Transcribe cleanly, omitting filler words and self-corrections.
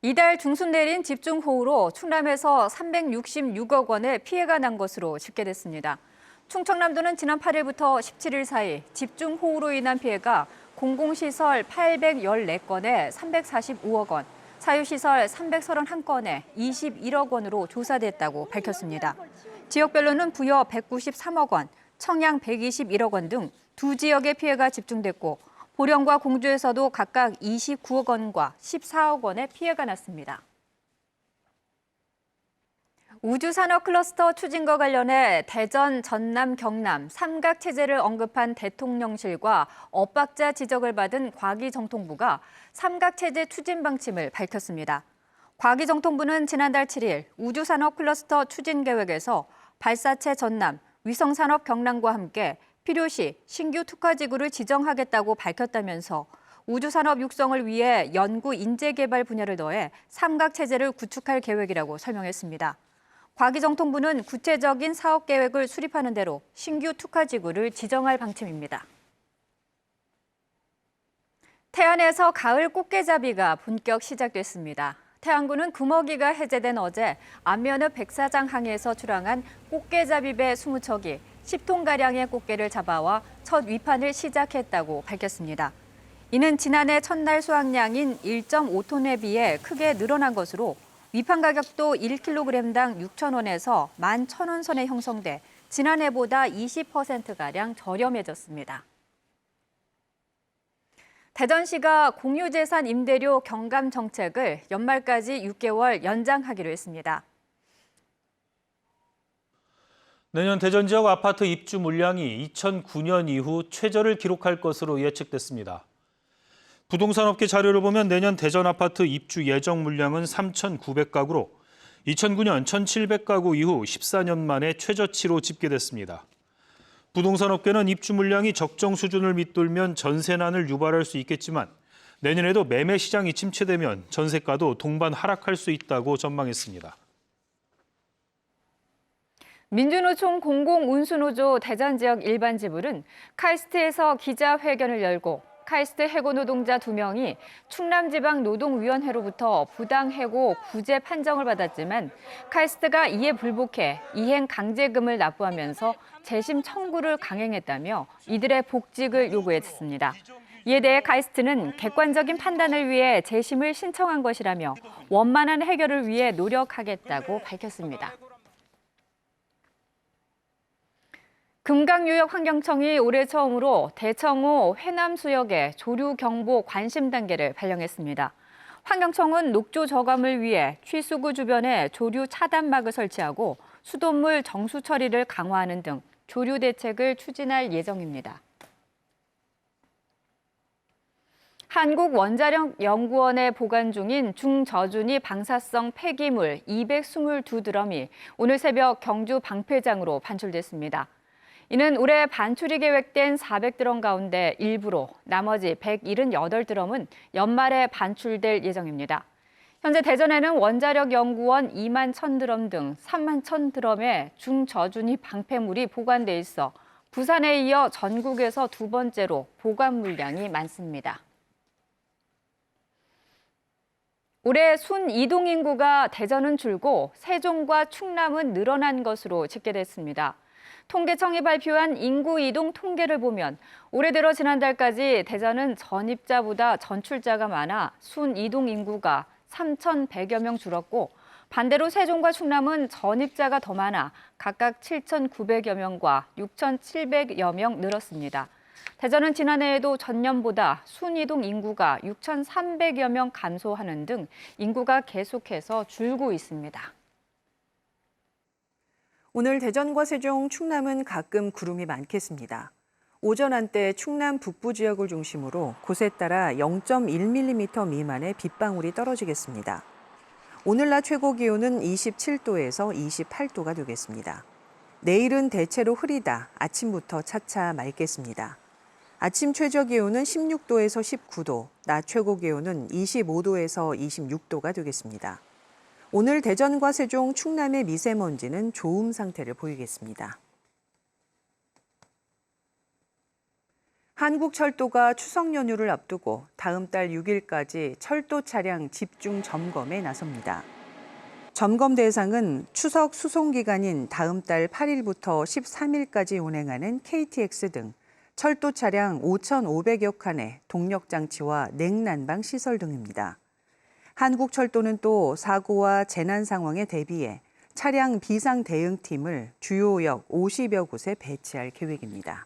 이달 중순 내린 집중호우로 충남에서 366억 원의 피해가 난 것으로 집계됐습니다. 충청남도는 지난 8일부터 17일 사이 집중호우로 인한 피해가 공공시설 814건에 345억 원, 사유시설 331건에 21억 원으로 조사됐다고 밝혔습니다. 지역별로는 부여 193억 원, 청양 121억 원 등 두 지역의 피해가 집중됐고 보령과 공주에서도 각각 29억 원과 14억 원의 피해가 났습니다. 우주산업 클러스터 추진과 관련해 대전, 전남, 경남 삼각체제를 언급한 대통령실과 엇박자 지적을 받은 과기정통부가 삼각체제 추진 방침을 밝혔습니다. 과기정통부는 지난달 7일 우주산업 클러스터 추진 계획에서 발사체 전남, 위성산업 경남과 함께 필요시 신규 특화지구를 지정하겠다고 밝혔다면서 우주산업 육성을 위해 연구 인재개발 분야를 더해 삼각체제를 구축할 계획이라고 설명했습니다. 과기정통부는 구체적인 사업 계획을 수립하는 대로 신규 특화지구를 지정할 방침입니다. 태안에서 가을 꽃게잡이가 본격 시작됐습니다. 태안군은 금어기가 해제된 어제 안면읍 백사장항에서 출항한 꽃게잡이배 20척이 10톤가량의 꽃게를 잡아와 첫 위판을 시작했다고 밝혔습니다. 이는 지난해 첫날 수확량인 1.5톤에 비해 크게 늘어난 것으로 위판 가격도 1kg당 6,000원에서 11,000원 선에 형성돼 지난해보다 20%가량 저렴해졌습니다. 대전시가 공유재산 임대료 경감 정책을 연말까지 6개월 연장하기로 했습니다. 내년 대전 지역 아파트 입주 물량이 2009년 이후 최저를 기록할 것으로 예측됐습니다. 부동산업계 자료를 보면 내년 대전 아파트 입주 예정 물량은 3,900가구로 2009년 1,700가구 이후 14년 만에 최저치로 집계됐습니다. 부동산업계는 입주 물량이 적정 수준을 밑돌면 전세난을 유발할 수 있겠지만 내년에도 매매 시장이 침체되면 전세가도 동반 하락할 수 있다고 전망했습니다. 민주노총 공공운수노조 대전 지역 일반 지부는 카이스트에서 기자회견을 열고 카이스트 해고 노동자 2명이 충남지방노동위원회로부터 부당해고 구제 판정을 받았지만 카이스트가 이에 불복해 이행 강제금을 납부하면서 재심 청구를 강행했다며 이들의 복직을 요구했습니다. 이에 대해 카이스트는 객관적인 판단을 위해 재심을 신청한 것이라며 원만한 해결을 위해 노력하겠다고 밝혔습니다. 금강유역환경청이 올해 처음으로 대청호 해남수역에 조류경보 관심 단계를 발령했습니다. 환경청은 녹조 저감을 위해 취수구 주변에 조류 차단막을 설치하고 수돗물 정수 처리를 강화하는 등 조류 대책을 추진할 예정입니다. 한국원자력연구원에 보관 중인 중저준위 방사성 폐기물 222드럼이 오늘 새벽 경주 방패장으로 반출됐습니다. 이는 올해 반출이 계획된 400드럼 가운데 일부로 나머지 178드럼은 연말에 반출될 예정입니다. 현재 대전에는 원자력연구원 2만 1,000드럼 등 3만 1,000드럼의 중저준위 방패물이 보관돼 있어 부산에 이어 전국에서 두 번째로 보관 물량이 많습니다. 올해 순 이동 인구가 대전은 줄고 세종과 충남은 늘어난 것으로 집계됐습니다. 통계청이 발표한 인구 이동 통계를 보면 올해 들어 지난달까지 대전은 전입자보다 전출자가 많아 순 이동 인구가 3,100여 명 줄었고 반대로 세종과 충남은 전입자가 더 많아 각각 7,900여 명과 6,700여 명 늘었습니다. 대전은 지난해에도 전년보다 순 이동 인구가 6,300여 명 감소하는 등 인구가 계속해서 줄고 있습니다. 오늘 대전과 세종, 충남은 가끔 구름이 많겠습니다. 오전 한때 충남 북부 지역을 중심으로 곳에 따라 0.1mm 미만의 빗방울이 떨어지겠습니다. 오늘 낮 최고 기온은 27도에서 28도가 되겠습니다. 내일은 대체로 흐리다 아침부터 차차 맑겠습니다. 아침 최저 기온은 16도에서 19도, 낮 최고 기온은 25도에서 26도가 되겠습니다. 오늘 대전과 세종, 충남의 미세먼지는 좋음 상태를 보이겠습니다. 한국철도가 추석 연휴를 앞두고 다음 달 6일까지 철도 차량 집중 점검에 나섭니다. 점검 대상은 추석 수송 기간인 다음 달 8일부터 13일까지 운행하는 KTX 등 철도 차량 5,500여 칸의 동력 장치와 냉난방 시설 등입니다. 한국철도는 또 사고와 재난 상황에 대비해 차량 비상 대응팀을 주요 역 50여 곳에 배치할 계획입니다.